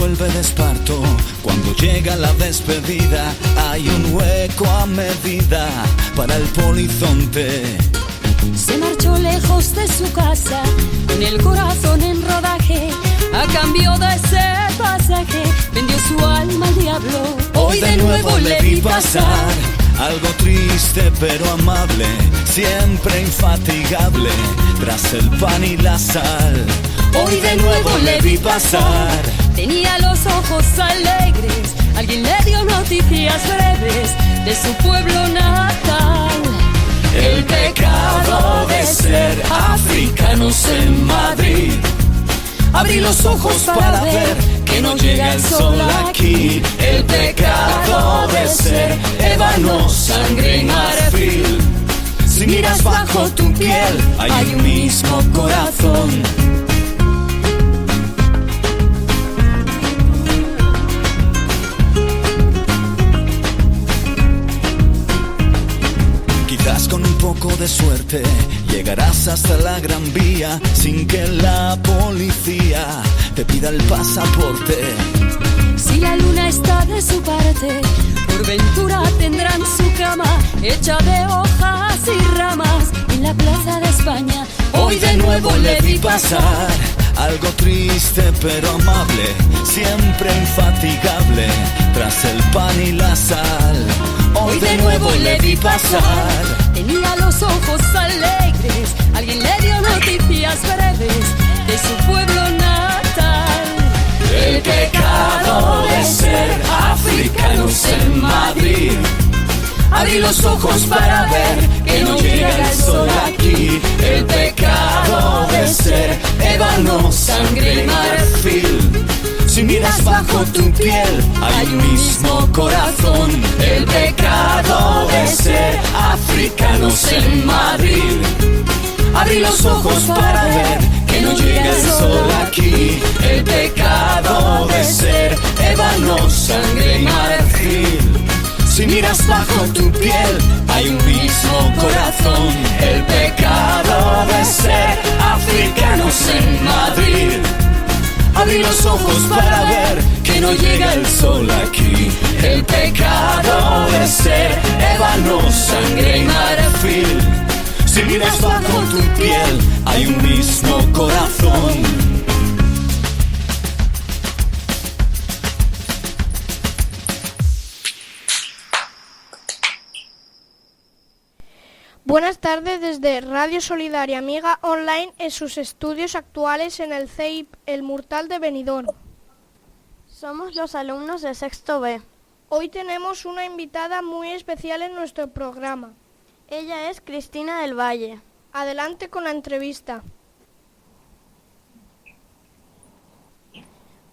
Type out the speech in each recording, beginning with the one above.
vuelve de esparto. Cuando llega la despedida, hay un hueco a medida para el polizonte. Se marchó lejos de su casa, con el corazón en rodaje. A cambio de ese pasaje, vendió su alma al diablo. Hoy de nuevo le vi pasar, algo triste pero amable, siempre infatigable, tras el pan y la sal. Hoy de nuevo le vi pasar. Tenía los ojos alegres, alguien le dio noticias breves de su pueblo natal. El pecado de ser africanos en Madrid. Abrí los ojos para ver que no llega el sol aquí. El pecado de ser ébano, sangre y marfil. Si miras bajo tu piel, hay un mismo corazón. Quizás con un poco de suerte llegarás hasta la Gran Vía sin que la policía te pida el pasaporte. Si la luna está de su parte, por ventura tendrán su cama hecha de hojas y ramas en la plaza de España. Hoy de nuevo le vi pasar, algo triste pero amable, siempre infatigable, tras el pan y la sal. Hoy de nuevo le vi pasar. Tenía los ojos alegres, alguien le dio noticias breves de su pueblo natal. El pecado de ser africanos en Madrid. Abrí los ojos para ver que no llega el sol aquí. El pecado de ser ébano, sangre y marfil. Si miras bajo tu piel, hay un mismo corazón. El pecado de ser africanos en Madrid. Abrí los ojos para ver que no llega el sol aquí. El pecado de ser ébano, sangre y marfil. Si miras bajo tu piel, hay un mismo corazón. El pecado de ser africanos en Madrid. Abrí los ojos para ver que no llega el sol aquí. El pecado de ser ébano, sangre y marfil. Si miras bajo tu piel, hay un mismo corazón. Buenas tardes desde Radio Solidaria Amiga Online en sus estudios actuales en el CEIP El Murtal de Benidorm. Somos los alumnos de sexto B. Hoy tenemos una invitada muy especial en nuestro programa. Ella es Cristina del Valle. Adelante con la entrevista.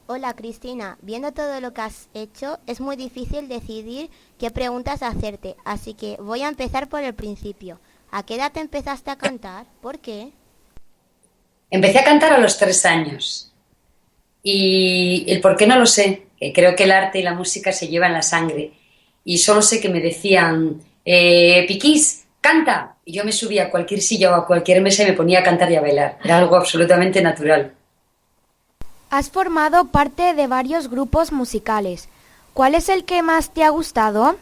Hola Cristina, viendo todo lo que has hecho, es muy difícil decidir qué preguntas hacerte, así que voy a empezar por el principio. ¿A qué edad te empezaste a cantar? ¿Por qué? Empecé a cantar a los 3 años y el por qué no lo sé. Creo que el arte y la música se llevan en la sangre y solo sé que me decían Piquís, canta, y yo me subía a cualquier silla o a cualquier mesa y me ponía a cantar y a bailar. Era algo absolutamente natural. Has formado parte de varios grupos musicales. ¿Cuál es el que más te ha gustado?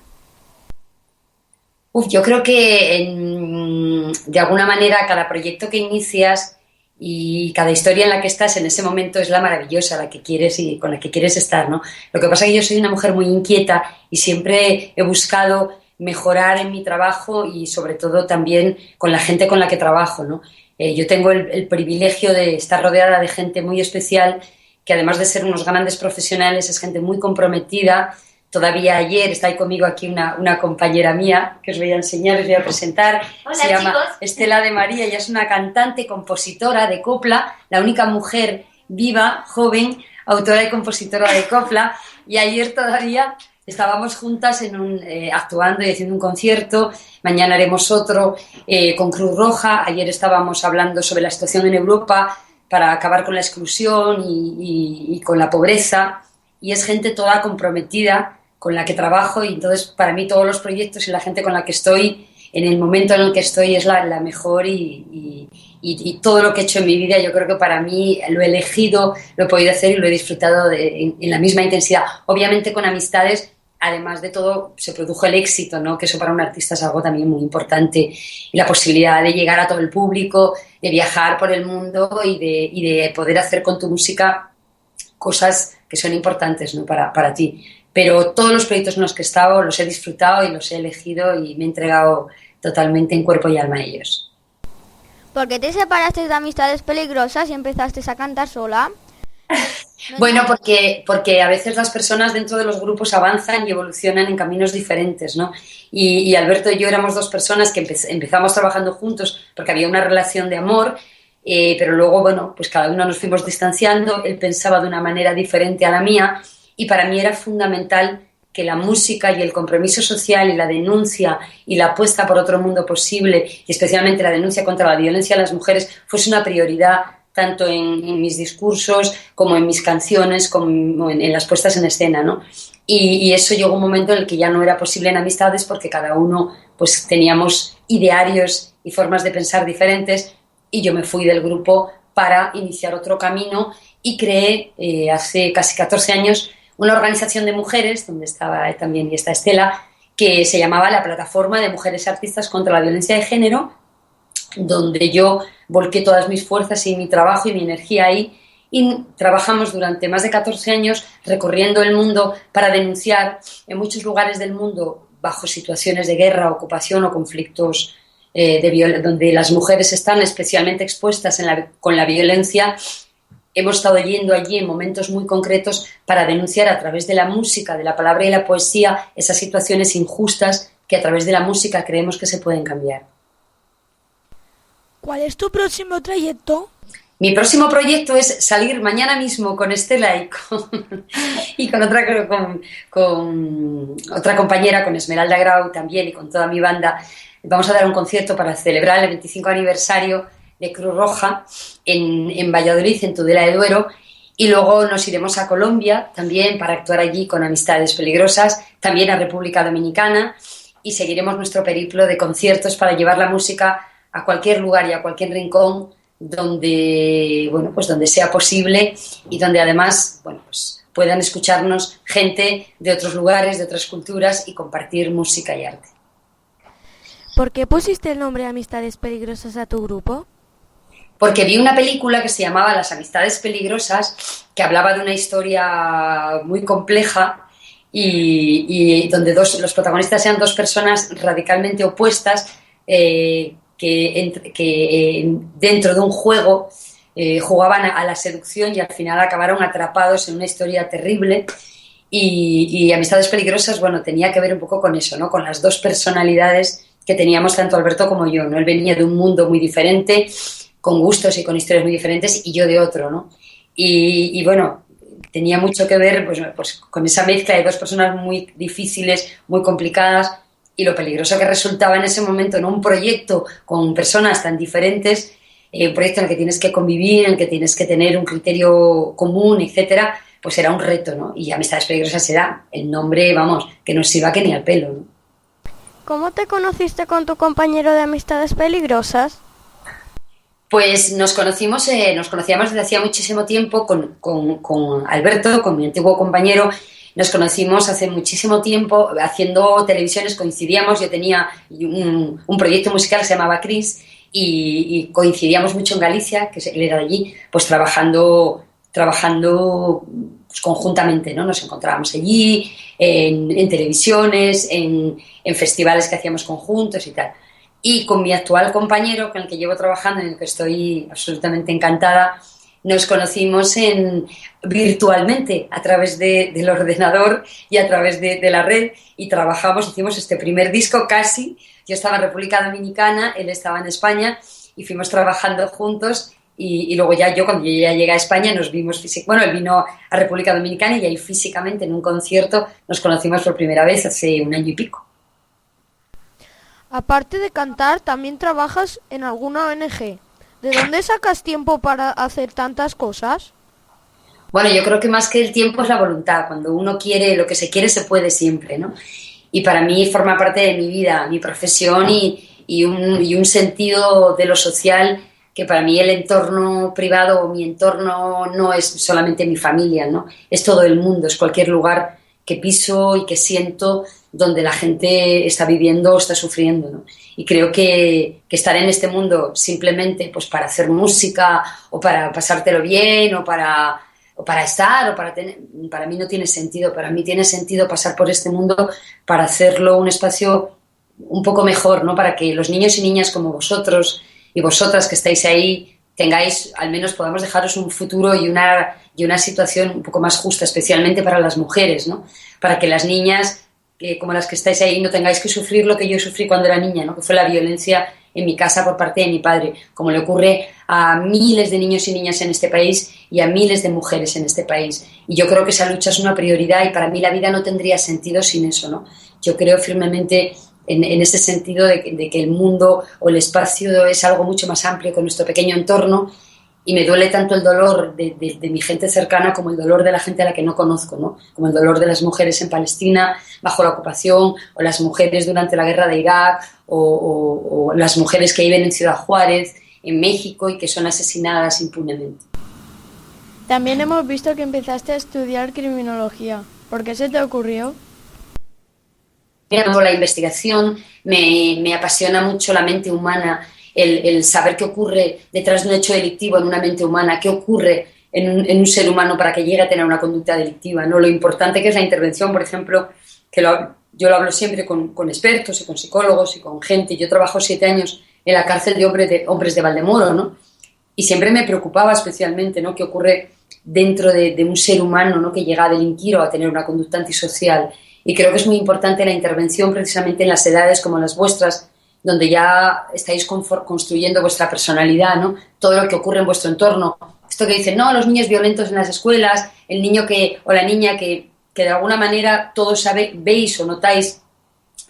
Yo creo que de alguna manera cada proyecto que inicias y cada historia en la que estás en ese momento es la maravillosa, la que quieres y con la que quieres estar, ¿no? Lo que pasa es que yo soy una mujer muy inquieta y siempre he buscado mejorar en mi trabajo y sobre todo también con la gente con la que trabajo, ¿no? Yo tengo el privilegio de estar rodeada de gente muy especial que además de ser unos grandes profesionales es gente muy comprometida. Todavía ayer está ahí conmigo aquí una compañera mía que os voy a enseñar, os voy a presentar. Hola, se llama chicos. Estela de María, ella es una cantante, compositora de copla, la única mujer viva, joven, autora y compositora de copla, y ayer todavía estábamos juntas actuando y haciendo un concierto. Mañana haremos otro con Cruz Roja. Ayer estábamos hablando sobre la situación en Europa para acabar con la exclusión y con la pobreza, y es gente toda comprometida con la que trabajo, y entonces para mí todos los proyectos y la gente con la que estoy en el momento en el que estoy es la mejor y todo lo que he hecho en mi vida, yo creo que para mí lo he elegido, lo he podido hacer y lo he disfrutado en la misma intensidad. Obviamente con amistades, además de todo, se produjo el éxito, ¿no? Que eso para un artista es algo también muy importante. Y la posibilidad de llegar a todo el público, de viajar por el mundo y de poder hacer con tu música cosas que son importantes, ¿no? para ti. Pero todos los proyectos en los que he estado los he disfrutado y los he elegido y me he entregado totalmente en cuerpo y alma a ellos. ¿Por qué te separaste de Amistades Peligrosas y empezaste a cantar sola? Bueno, porque a veces las personas dentro de los grupos avanzan y evolucionan en caminos diferentes, ¿no? Y Alberto y yo éramos dos personas que empezamos trabajando juntos porque había una relación de amor, pero luego, bueno, pues cada uno nos fuimos distanciando, él pensaba de una manera diferente a la mía y para mí era fundamental que la música y el compromiso social y la denuncia y la apuesta por otro mundo posible y especialmente la denuncia contra la violencia a las mujeres fuese una prioridad tanto en mis discursos como en mis canciones, como en las puestas en escena, ¿no? Y eso llegó un momento en el que ya no era posible en amistades porque cada uno pues teníamos idearios y formas de pensar diferentes y yo me fui del grupo para iniciar otro camino y creé hace casi 14 años una organización de mujeres, donde estaba también y está Estela, que se llamaba la Plataforma de Mujeres Artistas contra la Violencia de Género, donde yo volqué todas mis fuerzas y mi trabajo y mi energía ahí y trabajamos durante más de 14 años recorriendo el mundo para denunciar en muchos lugares del mundo bajo situaciones de guerra, ocupación o conflictos donde las mujeres están especialmente expuestas con la violencia. Hemos estado yendo allí en momentos muy concretos para denunciar a través de la música, de la palabra y la poesía esas situaciones injustas que a través de la música creemos que se pueden cambiar. ¿Cuál es tu próximo trayecto? Mi próximo proyecto es salir mañana mismo con Estela y con otra compañera, con Esmeralda Grau también y con toda mi banda. Vamos a dar un concierto para celebrar el 25 aniversario de Cruz Roja en Valladolid, en Tudela de Duero, y luego nos iremos a Colombia también para actuar allí con Amistades Peligrosas, también a República Dominicana, y seguiremos nuestro periplo de conciertos para llevar la música a cualquier lugar y a cualquier rincón donde, bueno, pues donde sea posible y donde además, bueno, pues puedan escucharnos gente de otros lugares, de otras culturas y compartir música y arte. ¿Por qué pusiste el nombre Amistades Peligrosas a tu grupo? Porque vi una película que se llamaba Las Amistades Peligrosas, que hablaba de una historia muy compleja y donde los protagonistas eran dos personas radicalmente opuestas que dentro de un juego jugaban a la seducción y al final acabaron atrapados en una historia terrible y Amistades Peligrosas, bueno, tenía que ver un poco con eso, ¿no? Con las dos personalidades que teníamos tanto Alberto como yo, ¿no? Él venía de un mundo muy diferente, con gustos y con historias muy diferentes, y yo de otro, ¿no? Y bueno, tenía mucho que ver pues con esa mezcla de dos personas muy difíciles, muy complicadas, y lo peligroso que resultaba en ese momento en un proyecto con personas tan diferentes, un proyecto en el que tienes que convivir, en el que tienes que tener un criterio común, etcétera, pues era un reto, ¿no? Y Amistades Peligrosas era el nombre, vamos, que no se iba que ni al pelo, ¿no? ¿Cómo te conociste con tu compañero de Amistades Peligrosas? Pues nos conocíamos desde hacía muchísimo tiempo con Alberto, con mi antiguo compañero. Nos conocimos hace muchísimo tiempo haciendo televisiones, coincidíamos. Yo tenía un proyecto musical que se llamaba Cris y coincidíamos mucho en Galicia, que él era de allí, pues trabajando pues, conjuntamente, ¿no? Nos encontrábamos allí, en televisiones, en festivales que hacíamos conjuntos y tal. Y con mi actual compañero, con el que llevo trabajando, en el que estoy absolutamente encantada, nos conocimos virtualmente a través del ordenador y a través de la red y hicimos este primer disco casi. Yo estaba en República Dominicana, él estaba en España y fuimos trabajando juntos y luego cuando yo ya llegué a España nos vimos físicamente. Bueno, él vino a República Dominicana y ahí físicamente en un concierto nos conocimos por primera vez hace un año y pico. Aparte de cantar, también trabajas en alguna ONG. ¿De dónde sacas tiempo para hacer tantas cosas? Bueno, yo creo que más que el tiempo es la voluntad. Cuando uno quiere, lo que se quiere se puede siempre, ¿no? y para mí forma parte de mi vida, mi profesión y un sentido de lo social que para mí el entorno privado o mi entorno no es solamente mi familia, ¿no? Es todo el mundo, es cualquier lugar que piso y que siento donde la gente está viviendo o está sufriendo, ¿no? Y creo que estar en este mundo simplemente pues para hacer música o para pasártelo bien o para estar o para mí no tiene sentido. Para mí tiene sentido pasar por este mundo para hacerlo un espacio un poco mejor, ¿no? Para que los niños y niñas como vosotros y vosotras que estáis ahí tengáis, al menos podamos dejaros un futuro y una situación un poco más justa, especialmente para las mujeres, ¿no? Para que las niñas, como las que estáis ahí, no tengáis que sufrir lo que yo sufrí cuando era niña, ¿no? Que fue la violencia en mi casa por parte de mi padre, como le ocurre a miles de niños y niñas en este país y a miles de mujeres en este país. Y yo creo que esa lucha es una prioridad y para mí la vida no tendría sentido sin eso, ¿no? Yo creo firmemente en ese sentido de que el mundo o el espacio es algo mucho más amplio que nuestro pequeño entorno y me duele tanto el dolor de mi gente cercana como el dolor de la gente a la que no conozco, ¿no? Como el dolor de las mujeres en Palestina bajo la ocupación o las mujeres durante la guerra de Irak o las mujeres que viven en Ciudad Juárez, en México y que son asesinadas impunemente. También hemos visto que empezaste a estudiar criminología. ¿Por qué se te ocurrió? La investigación me apasiona mucho la mente humana, el saber qué ocurre detrás de un hecho delictivo en una mente humana, qué ocurre en un ser humano para que llegue a tener una conducta delictiva, ¿no? Lo importante que es la intervención, por ejemplo, yo lo hablo siempre con expertos y con psicólogos y con gente. Yo trabajo 7 años en la cárcel de hombres de Valdemoro, ¿no? Y siempre me preocupaba especialmente, ¿no? Qué ocurre dentro de un ser humano, ¿no? Que llega a delinquir o a tener una conducta antisocial. Y creo que es muy importante la intervención precisamente en las edades como las vuestras, donde ya estáis construyendo vuestra personalidad, ¿no? Todo lo que ocurre en vuestro entorno. Esto que dicen, no, los niños violentos en las escuelas, el niño o la niña que de alguna manera todos veis o notáis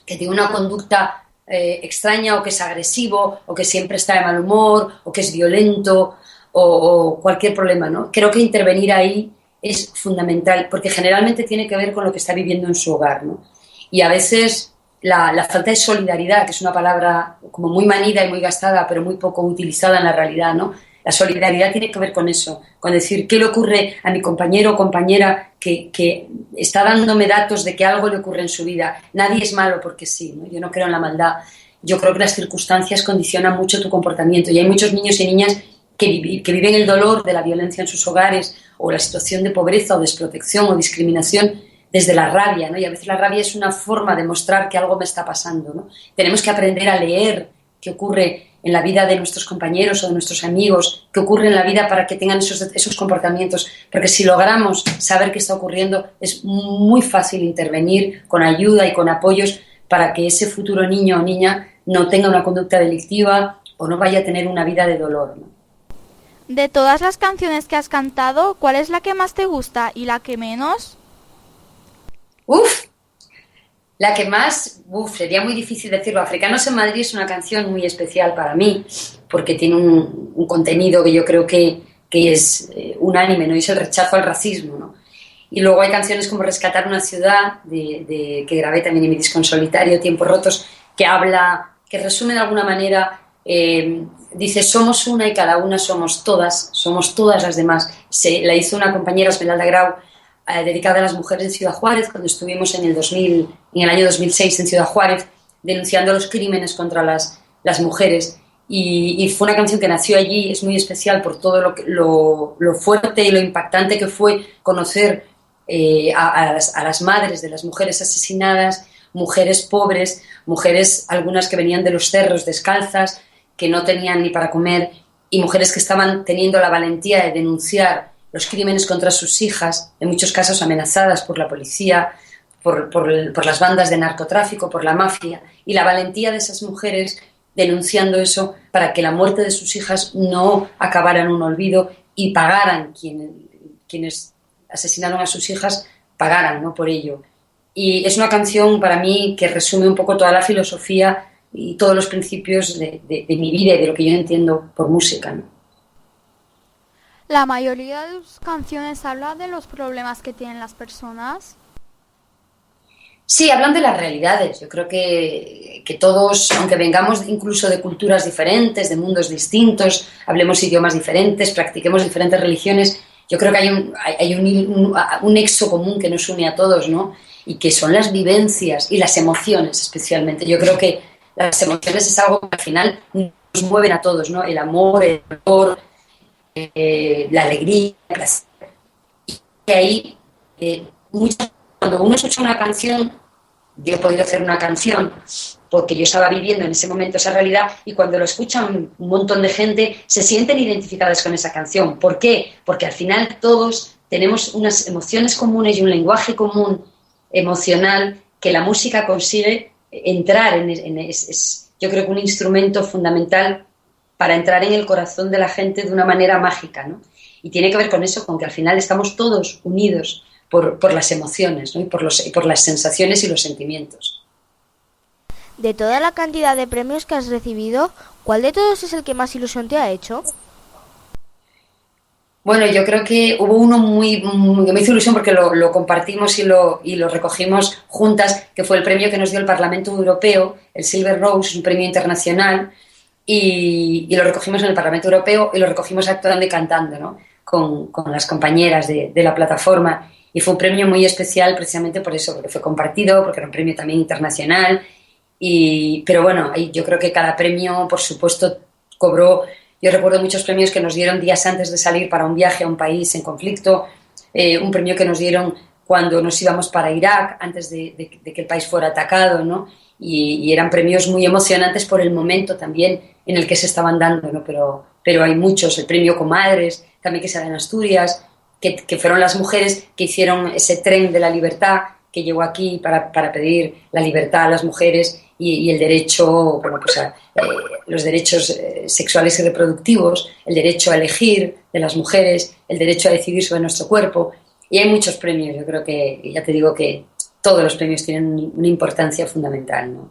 que tiene una conducta extraña o que es agresivo o que siempre está de mal humor o que es violento o cualquier problema, ¿no? Creo que intervenir ahí es fundamental, porque generalmente tiene que ver con lo que está viviendo en su hogar, ¿no? Y a veces la falta de solidaridad, que es una palabra como muy manida y muy gastada, pero muy poco utilizada en la realidad, ¿no? La solidaridad tiene que ver con eso, con decir qué le ocurre a mi compañero o compañera que está dándome datos de que algo le ocurre en su vida. Nadie es malo porque sí, ¿no? Yo no creo en la maldad. Yo creo que las circunstancias condicionan mucho tu comportamiento y hay muchos niños y niñas que viven el dolor de la violencia en sus hogares o la situación de pobreza o desprotección o discriminación desde la rabia, ¿no? Y a veces la rabia es una forma de mostrar que algo me está pasando, ¿no? Tenemos que aprender a leer qué ocurre en la vida de nuestros compañeros o de nuestros amigos, qué ocurre en la vida para que tengan esos comportamientos, porque si logramos saber qué está ocurriendo es muy fácil intervenir con ayuda y con apoyos para que ese futuro niño o niña no tenga una conducta delictiva o no vaya a tener una vida de dolor, ¿no? De todas las canciones que has cantado, ¿cuál es la que más te gusta y la que menos? La que más, sería muy difícil decirlo. Africanos en Madrid es una canción muy especial para mí, porque tiene un contenido que yo creo que es unánime, ¿no? Y es el rechazo al racismo, ¿no? Y luego hay canciones como Rescatar una ciudad, que grabé también en mi disco en solitario, Tiempos rotos, que resume de alguna manera, dice, somos una y cada una somos todas las demás. La hizo una compañera, Esmeralda Grau, dedicada a las mujeres en Ciudad Juárez, cuando estuvimos en el año 2006 en Ciudad Juárez, denunciando los crímenes contra las mujeres. Y fue una canción que nació allí, es muy especial por todo lo fuerte y lo impactante que fue conocer a las madres de las mujeres asesinadas, mujeres pobres, mujeres algunas que venían de los cerros descalzas, que no tenían ni para comer, y mujeres que estaban teniendo la valentía de denunciar los crímenes contra sus hijas, en muchos casos amenazadas por la policía, por las bandas de narcotráfico, por la mafia, y la valentía de esas mujeres denunciando eso para que la muerte de sus hijas no acabara en un olvido y pagaran quienes asesinaron a sus hijas, pagaran, ¿no? Por ello. Y es una canción para mí que resume un poco toda la filosofía y todos los principios de mi vida y de lo que yo entiendo por música, ¿no? La mayoría de tus canciones habla de los problemas que tienen las personas. Sí, hablan de las realidades. Yo creo que todos, aunque vengamos incluso de culturas diferentes, de mundos distintos, hablemos idiomas diferentes, practiquemos diferentes religiones, yo creo que hay un nexo común que nos une a todos, ¿no? Y que son las vivencias y las emociones especialmente. Yo creo que las emociones es algo que al final nos mueven a todos, ¿no? El amor, el dolor, la alegría, el placer. Y ahí, cuando uno escucha una canción, yo he podido hacer una canción porque yo estaba viviendo en ese momento esa realidad, y cuando lo escuchan un montón de gente se sienten identificadas con esa canción. ¿Por qué? Porque al final todos tenemos unas emociones comunes y un lenguaje común emocional que la música consigue entrar yo creo que un instrumento fundamental para entrar en el corazón de la gente de una manera mágica, ¿no? Y tiene que ver con eso, con que al final estamos todos unidos por las emociones, ¿no? y por las sensaciones y los sentimientos. De toda la cantidad de premios que has recibido, ¿cuál de todos es el que más ilusión te ha hecho? Bueno, yo creo que hubo uno que me hizo ilusión porque lo compartimos y lo recogimos juntas, que fue el premio que nos dio el Parlamento Europeo, el Silver Rose, un premio internacional, y lo recogimos en el Parlamento Europeo y lo recogimos actuando y cantando, ¿no? con las compañeras de la plataforma, y fue un premio muy especial precisamente por eso, porque fue compartido, porque era un premio también internacional, pero bueno, yo creo que cada premio, por supuesto, cobró. Yo recuerdo muchos premios que nos dieron días antes de salir para un viaje a un país en conflicto, un premio que nos dieron cuando nos íbamos para Irak, antes de que el país fuera atacado, ¿no? Y eran premios muy emocionantes por el momento también en el que se estaban dando, ¿no? Pero hay muchos, el premio Comadres, también que se da en Asturias, que fueron las mujeres que hicieron ese tren de la libertad que llegó aquí para pedir la libertad a las mujeres y el derecho, bueno, pues los derechos sexuales y reproductivos, el derecho a elegir de las mujeres, el derecho a decidir sobre nuestro cuerpo. Y hay muchos premios. Yo creo que, ya te digo, que todos los premios tienen una importancia fundamental, ¿no?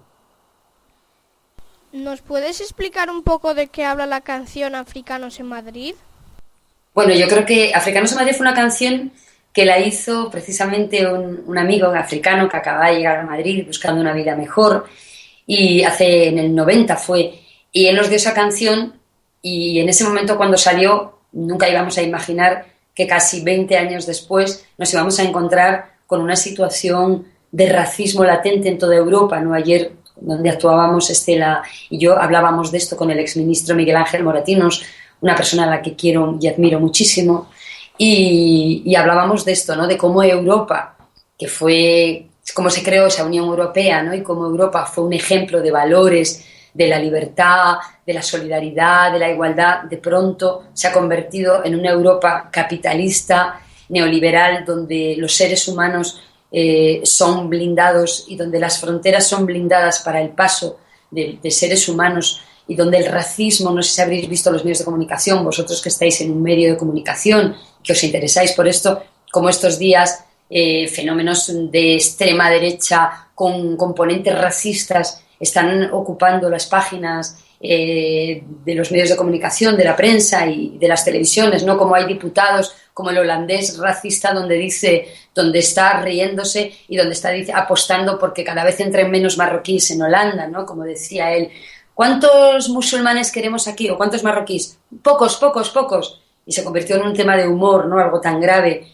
¿Nos puedes explicar un poco de qué habla la canción Africanos en Madrid? Bueno, yo creo que Africanos en Madrid fue una canción que la hizo precisamente un amigo africano que acababa de llegar a Madrid buscando una vida mejor, y en el 90 fue, y él nos dio esa canción, y en ese momento cuando salió nunca íbamos a imaginar que casi 20 años después nos íbamos a encontrar con una situación de racismo latente en toda Europa, ¿no? Ayer, donde actuábamos Estela y yo, hablábamos de esto con el exministro Miguel Ángel Moratinos, una persona a la que quiero y admiro muchísimo, y hablábamos de esto, ¿no? De cómo Europa, que fue cómo se creó esa Unión Europea, ¿no? Y cómo Europa fue un ejemplo de valores, de la libertad, de la solidaridad, de la igualdad, de pronto se ha convertido en una Europa capitalista, neoliberal, donde los seres humanos son blindados y donde las fronteras son blindadas para el paso de seres humanos, y donde el racismo, no sé si habréis visto los medios de comunicación, vosotros que estáis en un medio de comunicación, que os interesáis por esto, como estos días fenómenos de extrema derecha con componentes racistas están ocupando las páginas de los medios de comunicación, de la prensa y de las televisiones, ¿no? Como hay diputados como el holandés racista donde está riéndose y donde está apostando porque cada vez entren menos marroquíes en Holanda, ¿no? Como decía él, ¿cuántos musulmanes queremos aquí o cuántos marroquíes? Pocos. Y se convirtió en un tema de humor, ¿no? Algo tan grave,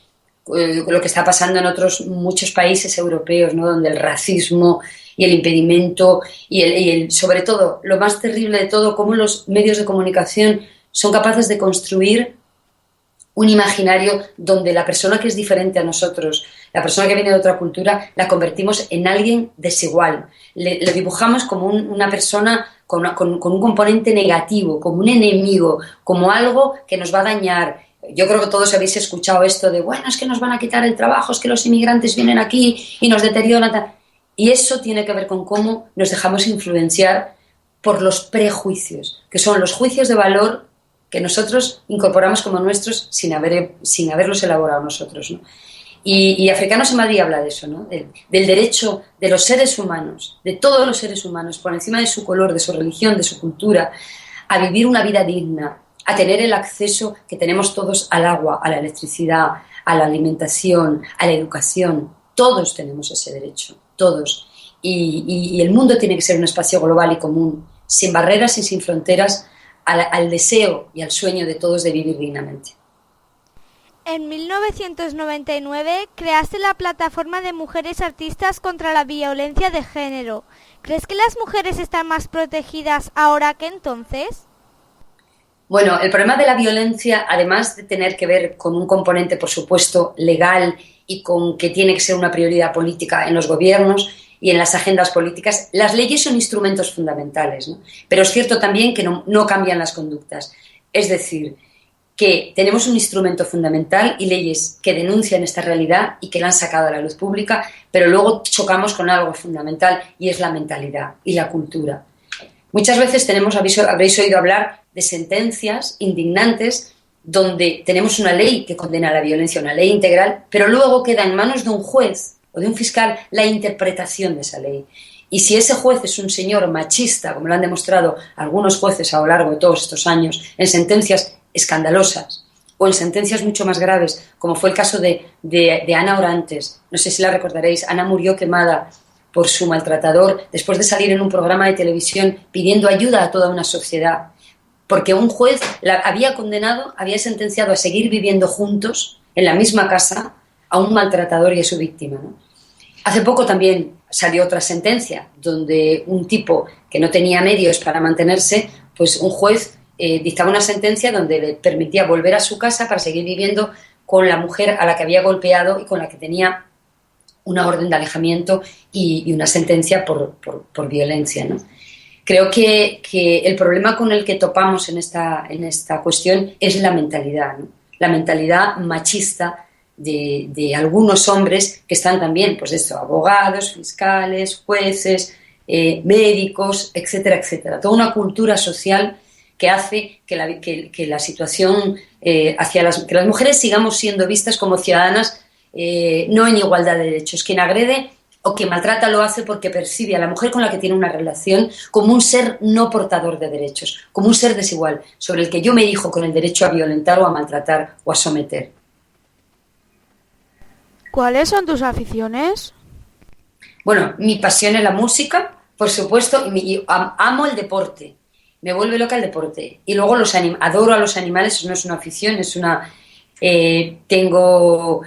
lo que está pasando en muchos países europeos, ¿no? Donde el racismo y el impedimento y sobre todo, lo más terrible de todo, cómo los medios de comunicación son capaces de construir un imaginario donde la persona que es diferente a nosotros, la persona que viene de otra cultura, la convertimos en alguien desigual. Le dibujamos como una persona con un componente negativo, como un enemigo, como algo que nos va a dañar. Yo creo que todos habéis escuchado esto de, bueno, es que nos van a quitar el trabajo, es que los inmigrantes vienen aquí y nos deterioran. Y eso tiene que ver con cómo nos dejamos influenciar por los prejuicios, que son los juicios de valor que nosotros incorporamos como nuestros sin haberlos elaborado nosotros, ¿no? Y Africanos en Madrid habla de eso, ¿no? Del derecho de los seres humanos, de todos los seres humanos, por encima de su color, de su religión, de su cultura, a vivir una vida digna, a tener el acceso que tenemos todos al agua, a la electricidad, a la alimentación, a la educación. Todos tenemos ese derecho. todos. Y el mundo tiene que ser un espacio global y común, sin barreras y sin fronteras, al deseo y al sueño de todos de vivir dignamente. En 1999 creaste la plataforma de mujeres artistas contra la violencia de género. ¿Crees que las mujeres están más protegidas ahora que entonces? Bueno, el problema de la violencia, además de tener que ver con un componente, por supuesto, legal y con que tiene que ser una prioridad política en los gobiernos y en las agendas políticas, las leyes son instrumentos fundamentales, ¿no? Pero es cierto también que no cambian las conductas. Es decir, que tenemos un instrumento fundamental y leyes que denuncian esta realidad y que la han sacado a la luz pública, pero luego chocamos con algo fundamental y es la mentalidad y la cultura. Muchas veces habréis oído hablar de sentencias indignantes donde tenemos una ley que condena la violencia, una ley integral, pero luego queda en manos de un juez o de un fiscal la interpretación de esa ley. Y si ese juez es un señor machista, como lo han demostrado algunos jueces a lo largo de todos estos años, en sentencias escandalosas o en sentencias mucho más graves, como fue el caso de Ana Orantes, no sé si la recordaréis, Ana murió quemada por su maltratador después de salir en un programa de televisión pidiendo ayuda a toda una sociedad, porque un juez la había sentenciado a seguir viviendo juntos en la misma casa a un maltratador y a su víctima, ¿no? Hace poco también salió otra sentencia donde un tipo que no tenía medios para mantenerse, pues un juez dictaba una sentencia donde le permitía volver a su casa para seguir viviendo con la mujer a la que había golpeado y con la que tenía una orden de alejamiento y una sentencia por violencia, ¿no? Creo que el problema con el que topamos en esta cuestión es la mentalidad, ¿no? La mentalidad machista de algunos hombres que están también, pues esto, abogados, fiscales, jueces, médicos, etcétera, etcétera. Toda una cultura social que hace que la situación que las mujeres sigamos siendo vistas como ciudadanas no en igualdad de derechos. Quien agrede o quien maltrata lo hace porque percibe a la mujer con la que tiene una relación como un ser no portador de derechos, como un ser desigual, sobre el que yo me erijo con el derecho a violentar o a maltratar o a someter. ¿Cuáles son tus aficiones? Bueno, mi pasión es la música, por supuesto, y amo el deporte. Me vuelve loca el deporte. Y luego adoro a los animales, eso no es una afición, es una... tengo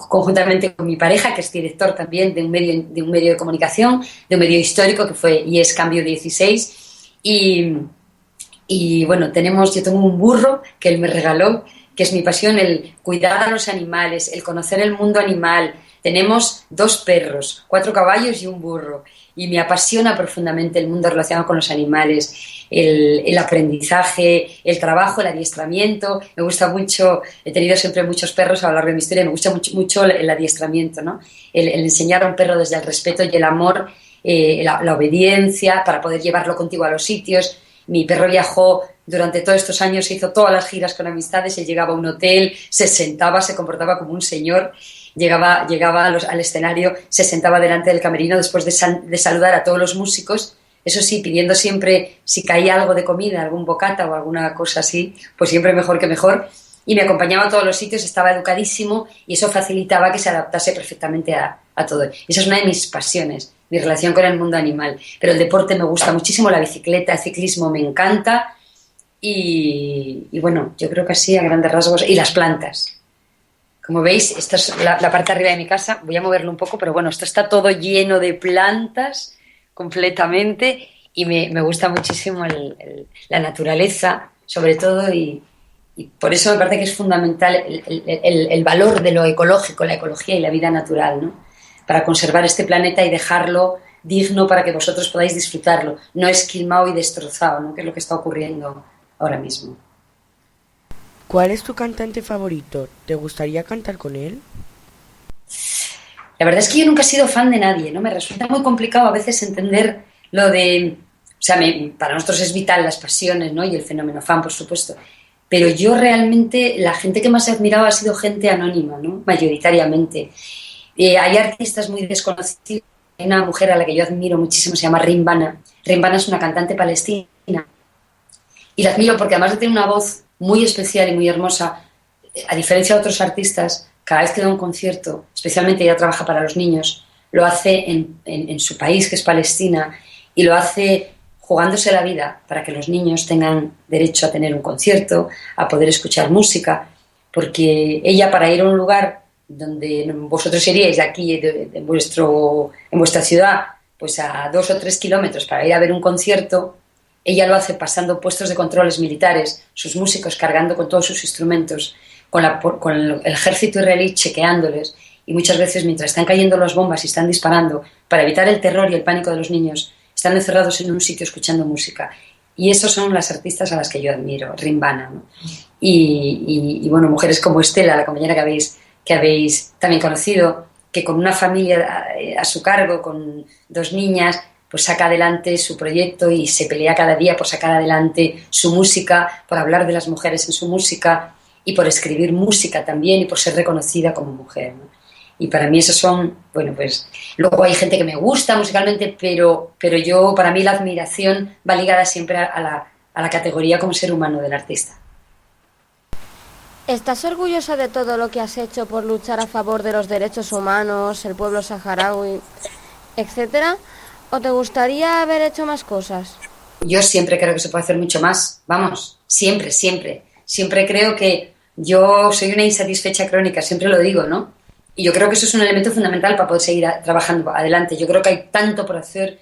conjuntamente con mi pareja, que es director también de un medio de comunicación, de un medio histórico que fue y es Cambio 16. Y bueno, yo tengo un burro que él me regaló, que es mi pasión, el cuidar a los animales, el conocer el mundo animal. Tenemos 2 perros, 4 caballos y un burro. Y me apasiona profundamente el mundo relacionado con los animales, el aprendizaje, el trabajo, el adiestramiento. Me gusta mucho, he tenido siempre muchos perros a lo largo de mi historia, me gusta mucho el adiestramiento, ¿no? El enseñar a un perro desde el respeto y el amor, la obediencia, para poder llevarlo contigo a los sitios. Mi perro viajó durante todos estos años, hizo todas las giras con amistades, él llegaba a un hotel, se sentaba, se comportaba como un señor, llegaba al escenario, se sentaba delante del camerino después de saludar a todos los músicos, eso sí, pidiendo siempre si caía algo de comida, algún bocata o alguna cosa así, pues siempre mejor que mejor, y me acompañaba a todos los sitios, estaba educadísimo y eso facilitaba que se adaptase perfectamente a todo. Esa es una de mis pasiones, mi relación con el mundo animal, pero el deporte me gusta muchísimo, la bicicleta, el ciclismo me encanta y bueno, yo creo que así a grandes rasgos, y las plantas. Como veis, esta es la parte de arriba de mi casa, voy a moverlo un poco, pero bueno, esto está todo lleno de plantas completamente y me gusta muchísimo la naturaleza, sobre todo, y por eso me parece que es fundamental el valor de lo ecológico, la ecología y la vida natural, ¿no? Para conservar este planeta y dejarlo digno para que vosotros podáis disfrutarlo, no esquilmado y destrozado, ¿no? Que es lo que está ocurriendo ahora mismo. ¿Cuál es tu cantante favorito? ¿Te gustaría cantar con él? La verdad es que yo nunca he sido fan de nadie, ¿no? Me resulta muy complicado a veces entender lo de... O sea, para nosotros es vital las pasiones, ¿no? Y el fenómeno fan, por supuesto. Pero yo realmente, la gente que más he admirado ha sido gente anónima, ¿no? Mayoritariamente. Hay artistas muy desconocidos. Hay una mujer a la que yo admiro muchísimo, se llama Rimbana. Rimbana es una cantante palestina. Y la admiro porque además de tener una voz muy especial y muy hermosa, a diferencia de otros artistas, cada vez que da un concierto, especialmente ella trabaja para los niños, lo hace en su país, que es Palestina, y lo hace jugándose la vida para que los niños tengan derecho a tener un concierto, a poder escuchar música, porque ella, para ir a un lugar donde vosotros iríais de aquí, en vuestra ciudad, pues a 2 o 3 kilómetros para ir a ver un concierto, ella lo hace pasando puestos de controles militares, sus músicos cargando con todos sus instrumentos, con el ejército israelí chequeándoles, y muchas veces mientras están cayendo las bombas y están disparando, para evitar el terror y el pánico de los niños, están encerrados en un sitio escuchando música. Y esos son las artistas a las que yo admiro, Rimbana, ¿no? Y bueno, mujeres como Estela, la compañera que habéis también conocido, que con una familia a su cargo, con 2 niñas, pues saca adelante su proyecto y se pelea cada día por sacar adelante su música, por hablar de las mujeres en su música y por escribir música también y por ser reconocida como mujer, ¿no? Y para mí esos son, bueno, pues luego hay gente que me gusta musicalmente, pero yo, para mí la admiración va ligada siempre a la categoría como ser humano del artista. ¿Estás orgullosa de todo lo que has hecho por luchar a favor de los derechos humanos, el pueblo saharaui, etcétera? ¿O te gustaría haber hecho más cosas? Yo siempre creo que se puede hacer mucho más, vamos, siempre. Siempre creo que yo soy una insatisfecha crónica, siempre lo digo, ¿no? Y yo creo que eso es un elemento fundamental para poder seguir trabajando adelante. Yo creo que hay tanto por hacer.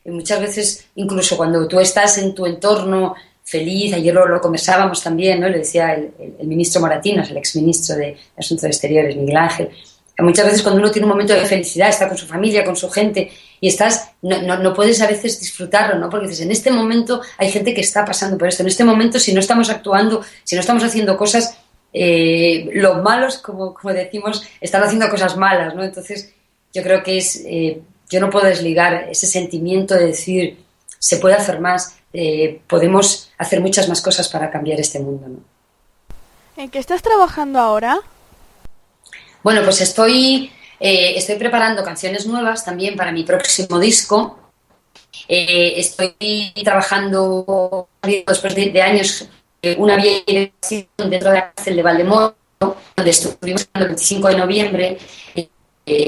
Y muchas veces, incluso cuando tú estás en tu entorno feliz, ayer lo conversábamos también, ¿no? Le decía el ministro Moratinos, el exministro de Asuntos Exteriores, Miguel Ángel, que muchas veces cuando uno tiene un momento de felicidad, está con su familia, con su gente, y no puedes a veces disfrutarlo, ¿no? Porque dices, en este momento hay gente que está pasando por esto. En este momento, si no estamos actuando, si no estamos haciendo cosas, los malos, como decimos, están haciendo cosas malas, ¿no? Entonces yo creo que yo no puedo desligar ese sentimiento de decir, se puede hacer más, podemos hacer muchas más cosas para cambiar este mundo, ¿no? ¿En qué estás trabajando ahora? Bueno, pues estoy preparando canciones nuevas también para mi próximo disco. Estoy trabajando después de años una dirección dentro de la cárcel de Valdemoro, donde estuvimos el 25 de noviembre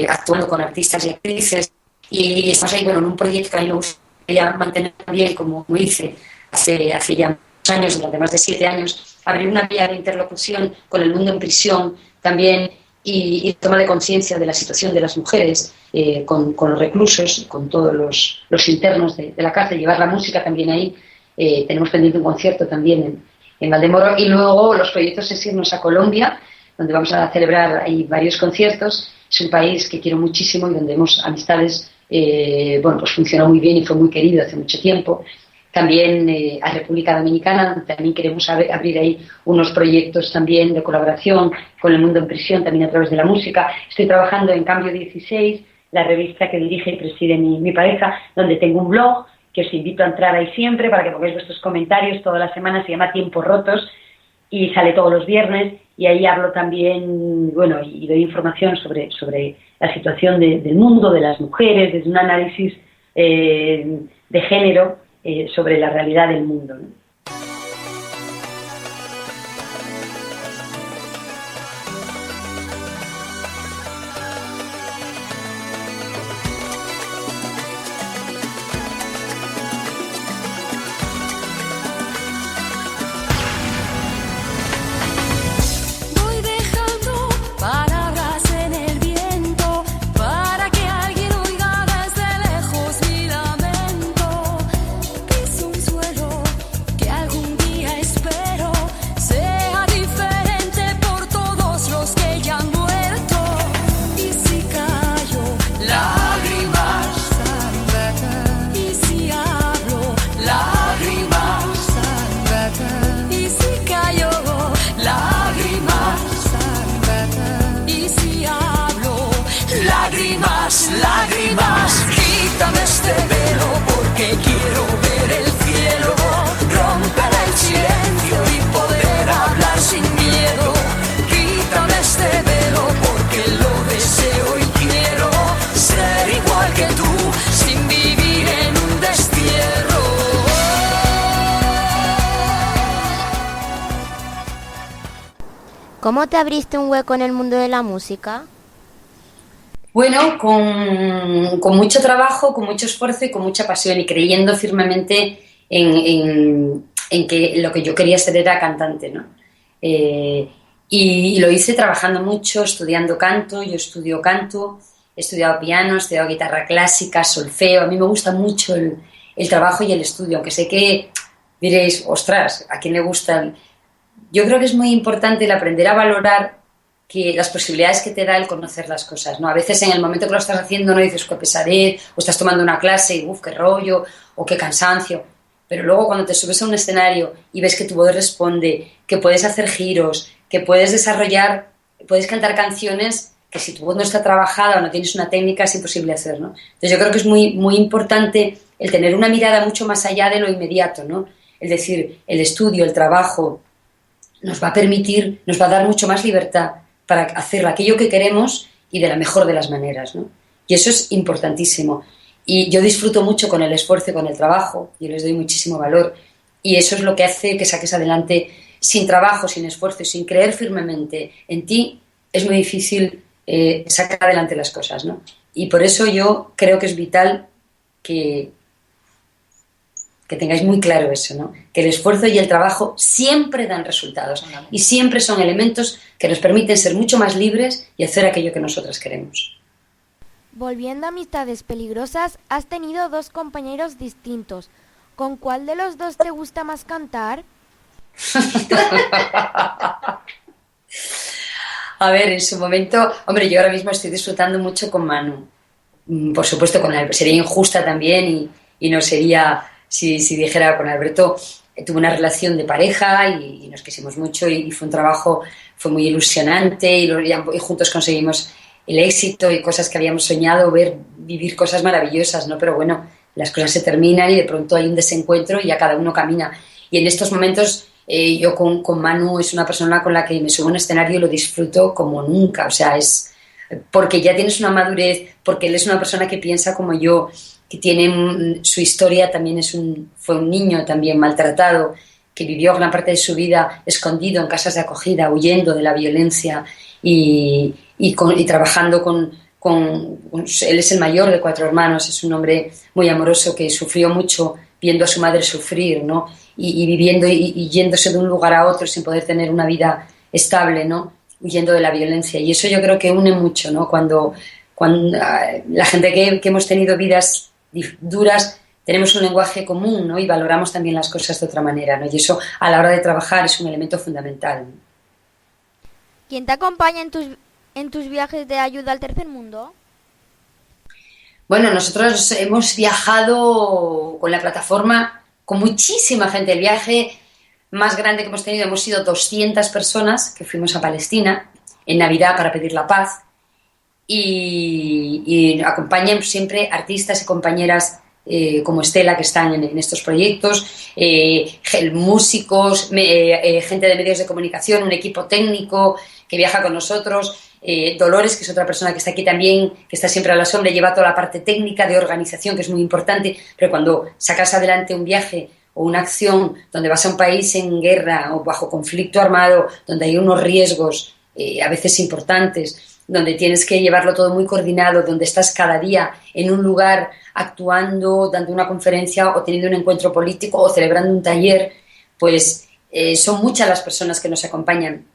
actuando con artistas y actrices, y estamos ahí, bueno, en un proyecto que a mí me gustaría mantener también, como hice hace ya muchos años, durante más de 7 años, abrir una vía de interlocución con el mundo en prisión también, y toma de conciencia de la situación de las mujeres con los reclusos, con todos los internos de la cárcel, llevar la música también ahí. Tenemos pendiente un concierto también en Valdemoro, y luego los proyectos es irnos a Colombia, donde vamos a celebrar ahí varios conciertos. Es un país que quiero muchísimo y donde hemos amistades, pues funcionó muy bien y fue muy querido hace mucho tiempo. También a República Dominicana, donde también queremos abrir ahí unos proyectos también de colaboración con el mundo en prisión, también a través de la música. Estoy trabajando en Cambio 16, la revista que dirige y preside mi pareja, donde tengo un blog que os invito a entrar ahí siempre para que pongáis vuestros comentarios todas las semanas. Se llama Tiempos Rotos y sale todos los viernes, y ahí hablo también, bueno, y doy información sobre la situación del mundo, de las mujeres, desde un análisis de género sobre la realidad del mundo, ¿no? Lágrimas, quítame este velo porque quiero ver el cielo, romper el silencio y poder hablar sin miedo. Quítame este velo porque lo deseo y quiero ser igual que tú, sin vivir en un destierro. ¿Cómo te abriste un hueco en el mundo de la música? Bueno, con mucho trabajo, con mucho esfuerzo y con mucha pasión y creyendo firmemente en que lo que yo quería ser era cantante, ¿no? Y lo hice trabajando mucho, estudiando canto. Yo estudio canto, he estudiado piano, he estudiado guitarra clásica, solfeo. A mí me gusta mucho el trabajo y el estudio, aunque sé que diréis, ostras, ¿a quién le gusta? Yo creo que es muy importante el aprender a valorar que las posibilidades que te da el conocer las cosas, ¿no? A veces en el momento que lo estás haciendo no dices qué pesadez, o estás tomando una clase y qué rollo, o qué cansancio. Pero luego cuando te subes a un escenario y ves que tu voz responde, que puedes hacer giros, que puedes desarrollar, puedes cantar canciones que si tu voz no está trabajada o no tienes una técnica es imposible hacer, ¿no? Entonces yo creo que es muy, muy importante el tener una mirada mucho más allá de lo inmediato, ¿no? Es decir, el estudio, el trabajo nos va a permitir, nos va a dar mucho más libertad para hacer aquello que queremos y de la mejor de las maneras, ¿no? Y eso es importantísimo. Y yo disfruto mucho con el esfuerzo y con el trabajo, yo les doy muchísimo valor y eso es lo que hace que saques adelante. Sin trabajo, sin esfuerzo y sin creer firmemente en ti, es muy difícil sacar adelante las cosas, ¿no? Y por eso yo creo que es vital que tengáis muy claro eso, ¿no? Que el esfuerzo y el trabajo siempre dan resultados y siempre son elementos que nos permiten ser mucho más libres y hacer aquello que nosotras queremos. Volviendo a Amistades Peligrosas, has tenido 2 compañeros distintos. ¿Con cuál de los 2 te gusta más cantar? A ver, en su momento, hombre, yo ahora mismo estoy disfrutando mucho con Manu. Por supuesto, con Alberto sería injusta también y no sería, si dijera con Alberto, tuve una relación de pareja y nos quisimos mucho y fue un trabajo, fue muy ilusionante y juntos conseguimos el éxito y cosas que habíamos soñado, vivir cosas maravillosas, ¿no? Pero bueno, las cosas se terminan y de pronto hay un desencuentro y ya cada uno camina. Y en estos momentos yo con Manu es una persona con la que me subo a un escenario y lo disfruto como nunca, o sea, es porque ya tienes una madurez, porque él es una persona que piensa como yo, que tiene su historia, también fue un niño también maltratado, que vivió gran parte de su vida escondido en casas de acogida, huyendo de la violencia y trabajando él es el mayor de 4 hermanos, es un hombre muy amoroso que sufrió mucho viendo a su madre sufrir, ¿no? Y viviendo y yéndose de un lugar a otro sin poder tener una vida estable, ¿no? Huyendo de la violencia. Y eso yo creo que une mucho, ¿no? Cuando la gente que hemos tenido vidas duras tenemos un lenguaje común, ¿no? Y valoramos también las cosas de otra manera, ¿no? Y eso a la hora de trabajar es un elemento fundamental, ¿no? ¿Quién te acompaña en tus viajes de ayuda al tercer mundo? Bueno, nosotros hemos viajado con la plataforma con muchísima gente. El viaje más grande que hemos tenido, hemos sido 200 personas que fuimos a Palestina en Navidad para pedir la paz y acompañan siempre artistas y compañeras como Estela que están en estos proyectos, músicos, gente de medios de comunicación, un equipo técnico que viaja con nosotros, Dolores, que es otra persona que está aquí también, que está siempre a la sombra, lleva toda la parte técnica de organización, que es muy importante, pero cuando sacas adelante un viaje o una acción donde vas a un país en guerra o bajo conflicto armado, donde hay unos riesgos a veces importantes, donde tienes que llevarlo todo muy coordinado, donde estás cada día en un lugar actuando, dando una conferencia o teniendo un encuentro político o celebrando un taller, pues son muchas las personas que nos acompañan.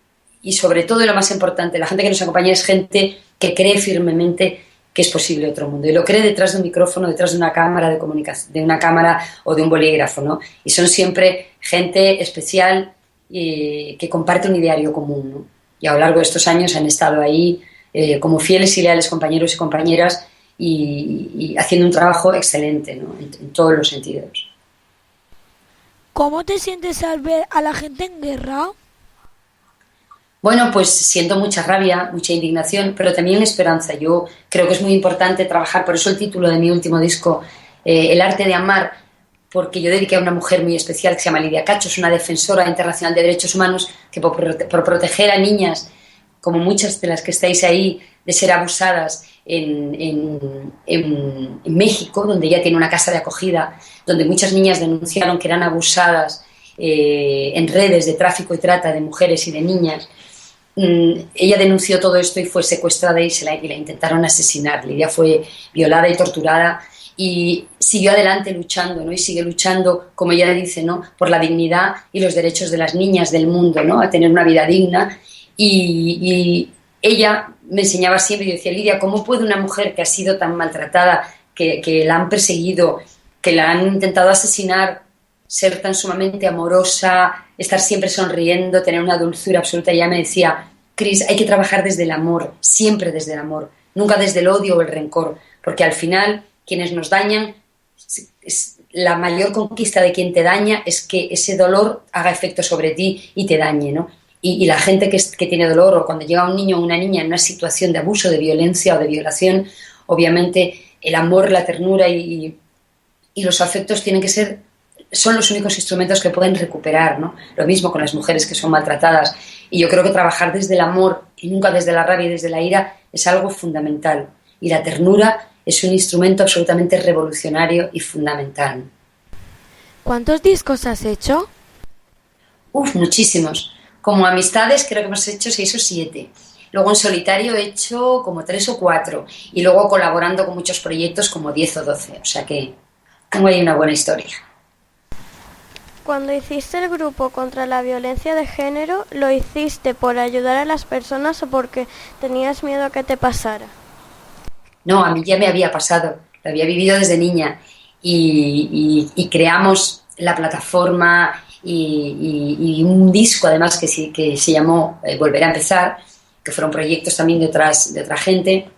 Y sobre todo, y lo más importante, la gente que nos acompaña es gente que cree firmemente que es posible otro mundo. Y lo cree detrás de un micrófono, detrás de una cámara de comunicación, de una cámara o de un bolígrafo, ¿no? Y son siempre gente especial que comparte un ideario común, ¿no? Y a lo largo de estos años han estado ahí como fieles y leales compañeros y compañeras y haciendo un trabajo excelente, ¿no? En todos los sentidos. ¿Cómo te sientes al ver a la gente en guerra? Bueno, pues siento mucha rabia, mucha indignación, pero también esperanza. Yo creo que es muy importante trabajar, por eso el título de mi último disco, El arte de amar, porque yo dediqué a una mujer muy especial que se llama Lidia Cacho, es una defensora internacional de derechos humanos que por proteger a niñas, como muchas de las que estáis ahí, de ser abusadas en México, donde ella tiene una casa de acogida, donde muchas niñas denunciaron que eran abusadas en redes de tráfico y trata de mujeres y de niñas. ella denunció todo esto y fue secuestrada y la intentaron asesinar. Lidia fue violada y torturada y siguió adelante luchando, ¿no? Y sigue luchando, como ella dice, ¿no? Por la dignidad y los derechos de las niñas del mundo, ¿no? A tener una vida digna. Y ella me enseñaba siempre y decía, Lidia, ¿cómo puede una mujer que ha sido tan maltratada, que la han perseguido, que la han intentado asesinar, ser tan sumamente amorosa, estar siempre sonriendo, tener una dulzura absoluta? Y ella me decía, Cris, hay que trabajar desde el amor, siempre desde el amor, nunca desde el odio o el rencor, porque al final quienes nos dañan, la mayor conquista de quien te daña es que ese dolor haga efecto sobre ti y te dañe, ¿no? Y la gente que tiene dolor, o cuando llega un niño o una niña en una situación de abuso, de violencia o de violación, obviamente el amor, la ternura y los afectos son los únicos instrumentos que pueden recuperar, ¿no? Lo mismo con las mujeres que son maltratadas. Y yo creo que trabajar desde el amor y nunca desde la rabia y desde la ira es algo fundamental. Y la ternura es un instrumento absolutamente revolucionario y fundamental. ¿Cuántos discos has hecho? Muchísimos. Como amistades creo que hemos hecho 6 o 7. Luego en solitario he hecho como 3 o 4. Y luego colaborando con muchos proyectos como 10 o 12. O sea que tengo ahí una buena historia. Cuando hiciste el grupo contra la violencia de género, ¿lo hiciste por ayudar a las personas o porque tenías miedo a que te pasara? No, a mí ya me había pasado, lo había vivido desde niña y creamos la plataforma y un disco además que se llamó Volver a empezar, que fueron proyectos también de otra gente,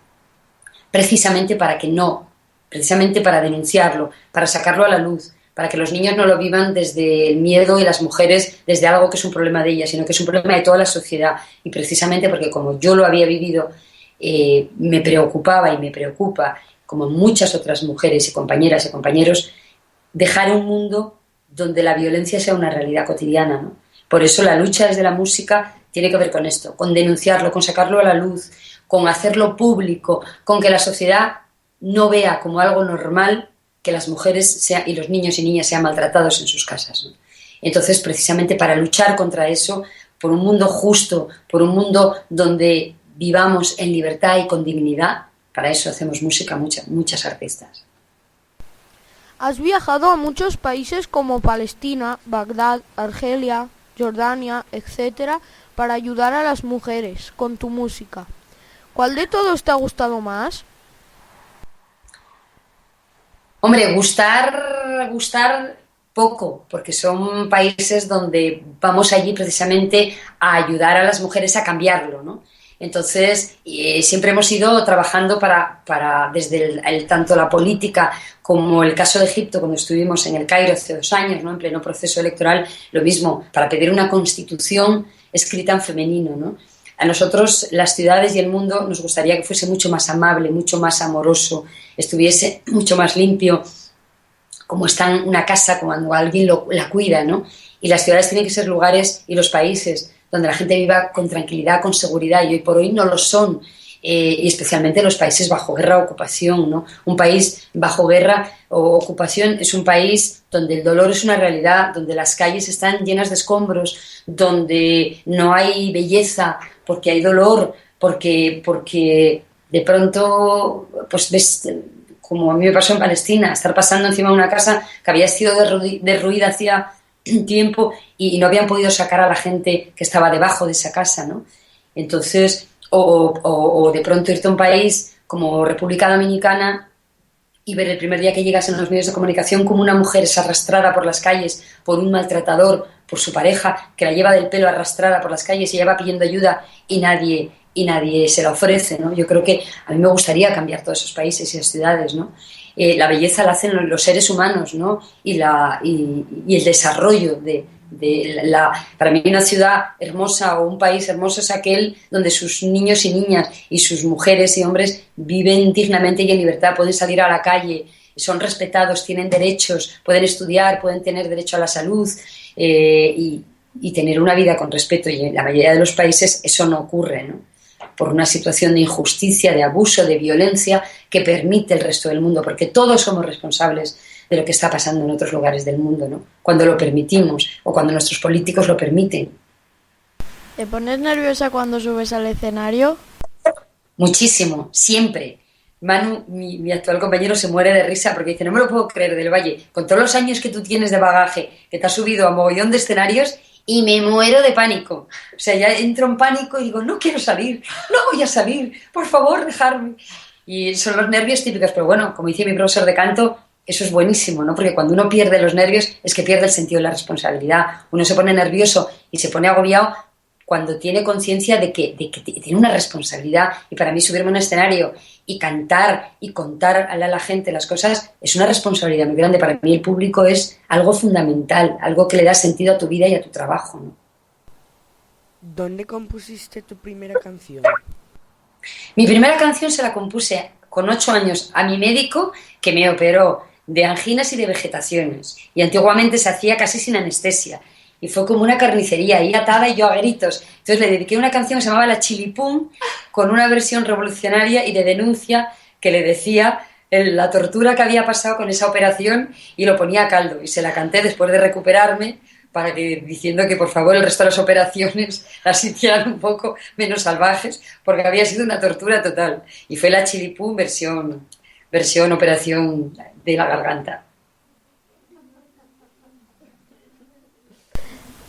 precisamente para denunciarlo, para sacarlo a la luz, para que los niños no lo vivan desde el miedo y las mujeres desde algo que es un problema de ellas, sino que es un problema de toda la sociedad. Y precisamente porque como yo lo había vivido, me preocupaba y me preocupa, como muchas otras mujeres y compañeras y compañeros, dejar un mundo donde la violencia sea una realidad cotidiana, ¿no? Por eso la lucha desde la música tiene que ver con esto, con denunciarlo, con sacarlo a la luz, con hacerlo público, con que la sociedad no vea como algo normal que las mujeres y los niños y niñas sean maltratados en sus casas, ¿no? Entonces, precisamente para luchar contra eso, por un mundo justo, por un mundo donde vivamos en libertad y con dignidad, para eso hacemos música muchas artistas. Has viajado a muchos países como Palestina, Bagdad, Argelia, Jordania, etc., para ayudar a las mujeres con tu música. ¿Cuál de todos te ha gustado más? Hombre, gustar poco, porque son países donde vamos allí precisamente a ayudar a las mujeres a cambiarlo, ¿no? Entonces, siempre hemos ido trabajando desde tanto la política como el caso de Egipto, cuando estuvimos en el Cairo hace 2 años, ¿no? En pleno proceso electoral, lo mismo, para pedir una constitución escrita en femenino, ¿no? A nosotros, las ciudades y el mundo, nos gustaría que fuese mucho más amable, mucho más amoroso, estuviese mucho más limpio, como está en una casa cuando alguien la cuida, ¿no? Y las ciudades tienen que ser lugares, y los países, donde la gente viva con tranquilidad, con seguridad, y hoy por hoy no lo son, y especialmente los países bajo guerra o ocupación, ¿no? Un país bajo guerra o ocupación es un país donde el dolor es una realidad, donde las calles están llenas de escombros, donde no hay belleza porque hay dolor, porque de pronto pues ves, como a mí me pasó en Palestina, estar pasando encima de una casa que había sido derruida hacía tiempo y no habían podido sacar a la gente que estaba debajo de esa casa, ¿no? Entonces, o de pronto irte a un país como República Dominicana y ver el primer día que llegas en los medios de comunicación como una mujer es arrastrada por las calles por un maltratador, por su pareja, que la lleva del pelo arrastrada por las calles y ella va pidiendo ayuda y nadie se la ofrece, ¿no? Yo creo que a mí me gustaría cambiar todos esos países y esas ciudades, ¿no? La belleza la hacen los seres humanos, ¿no? Y el desarrollo para mí una ciudad hermosa o un país hermoso es aquel donde sus niños y niñas y sus mujeres y hombres viven dignamente y en libertad, pueden salir a la calle, son respetados, tienen derechos, pueden estudiar, pueden tener derecho a la salud y tener una vida con respeto, y en la mayoría de los países eso no ocurre, ¿no? Por una situación de injusticia, de abuso, de violencia que permite el resto del mundo, porque todos somos responsables de lo que está pasando en otros lugares del mundo, ¿no? Cuando lo permitimos o cuando nuestros políticos lo permiten. ¿Te pones nerviosa cuando subes al escenario? Muchísimo, siempre. Manu, mi actual compañero, se muere de risa porque dice, no me lo puedo creer, Del Valle, con todos los años que tú tienes de bagaje, que te has subido a mogollón de escenarios y me muero de pánico. O sea, ya entro en pánico y digo, no quiero salir, no voy a salir, por favor, dejarme. Y son los nervios típicos, pero bueno, como dice mi profesor de canto, eso es buenísimo, ¿no? Porque cuando uno pierde los nervios es que pierde el sentido de la responsabilidad. Uno se pone nervioso y se pone agobiado cuando tiene conciencia de que tiene una responsabilidad. Y para mí subirme a un escenario y cantar y contar a la gente las cosas es una responsabilidad muy grande. Para mí el público es algo fundamental, algo que le da sentido a tu vida y a tu trabajo, ¿no? ¿Dónde compusiste tu primera canción? Mi primera canción se la compuse con 8 años a mi médico, que me operó de anginas y de vegetaciones. Y antiguamente se hacía casi sin anestesia. Y fue como una carnicería, ahí atada y yo a gritos. Entonces le dediqué una canción que se llamaba La Chilipún, con una versión revolucionaria y de denuncia que le decía la tortura que había pasado con esa operación, y lo ponía a caldo. Y se la canté después de recuperarme, para que, diciendo que por favor el resto de las operaciones las hicieran un poco menos salvajes, porque había sido una tortura total. Y fue La Chilipún versión operación de la garganta.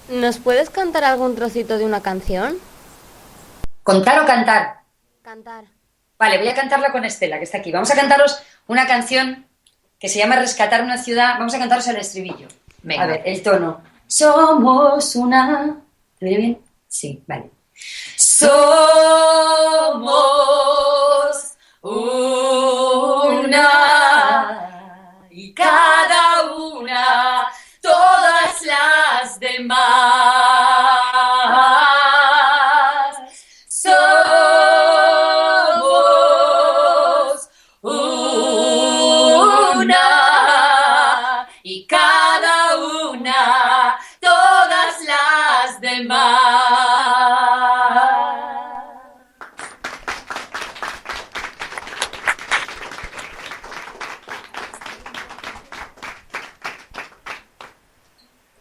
¿Nos puedes cantar algún trocito de una canción? ¿Contar o cantar? Cantar. Vale, voy a cantarla con Estela, que está aquí. Vamos a cantaros una canción que se llama Rescatar una ciudad. Vamos a cantaros el estribillo. Venga. A ver, el tono. Somos una... ¿Te viene bien? Sí, vale. Somos una y cada una, todas las demás. Somos una y cada una, todas las demás.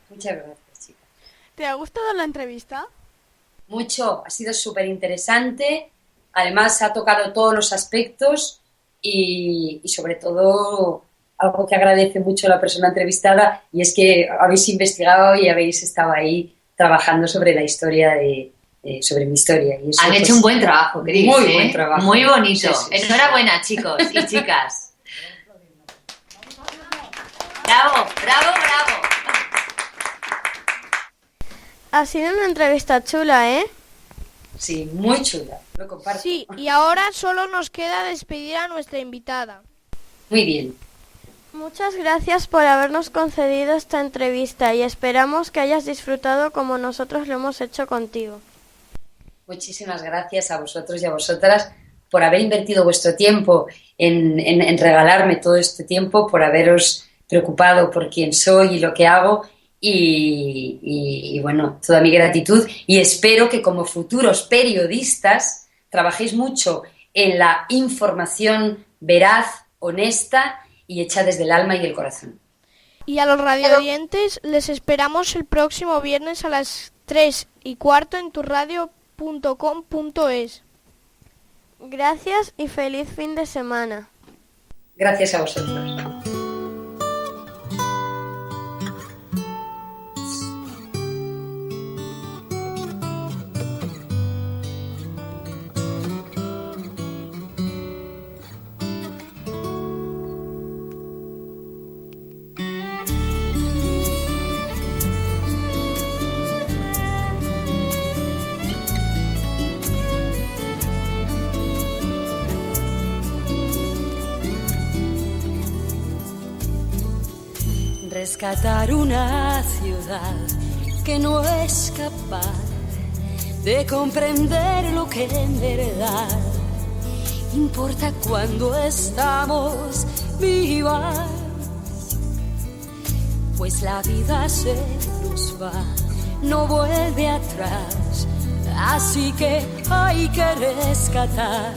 Muchas gracias, chicas. ¿Te ha gustado la entrevista? Mucho, ha sido súper interesante. Además, ha tocado todos los aspectos y sobre todo algo que agradece mucho a la persona entrevistada, y es que habéis investigado y habéis estado ahí trabajando sobre la historia sobre mi historia. Y eso, han hecho un buen trabajo, Cris. Muy buen trabajo. Muy bonito. Sí, sí, sí. Enhorabuena, chicos y chicas. Bravo, bravo, bravo. Ha sido una entrevista chula, ¿eh? Sí, muy chula. Lo comparto. Sí, y ahora solo nos queda despedir a nuestra invitada. Muy bien. Muchas gracias por habernos concedido esta entrevista y esperamos que hayas disfrutado como nosotros lo hemos hecho contigo. Muchísimas gracias a vosotros y a vosotras por haber invertido vuestro tiempo en regalarme todo este tiempo, por haberos preocupado por quién soy y lo que hago, y bueno, toda mi gratitud, y espero que como futuros periodistas trabajéis mucho en la información veraz, honesta y hecha desde el alma y el corazón. Y a los radioyentes les esperamos el próximo viernes a las 3:15 en turradio.com.es. Gracias y feliz fin de semana. Gracias a vosotros. Rescatar una ciudad que no es capaz de comprender lo que en verdad importa cuando estamos vivas, pues la vida se nos va, no vuelve atrás, así que hay que rescatar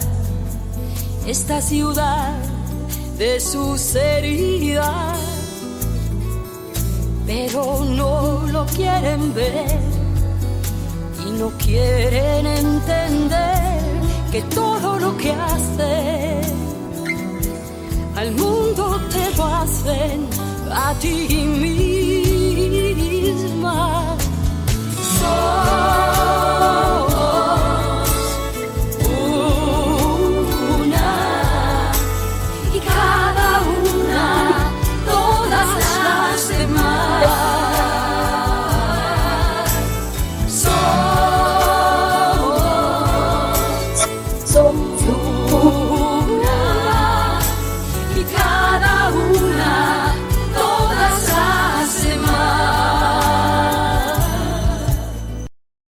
esta ciudad de sus heridas. Pero no lo quieren ver y no quieren entender que todo lo que hacen al mundo te lo hacen a ti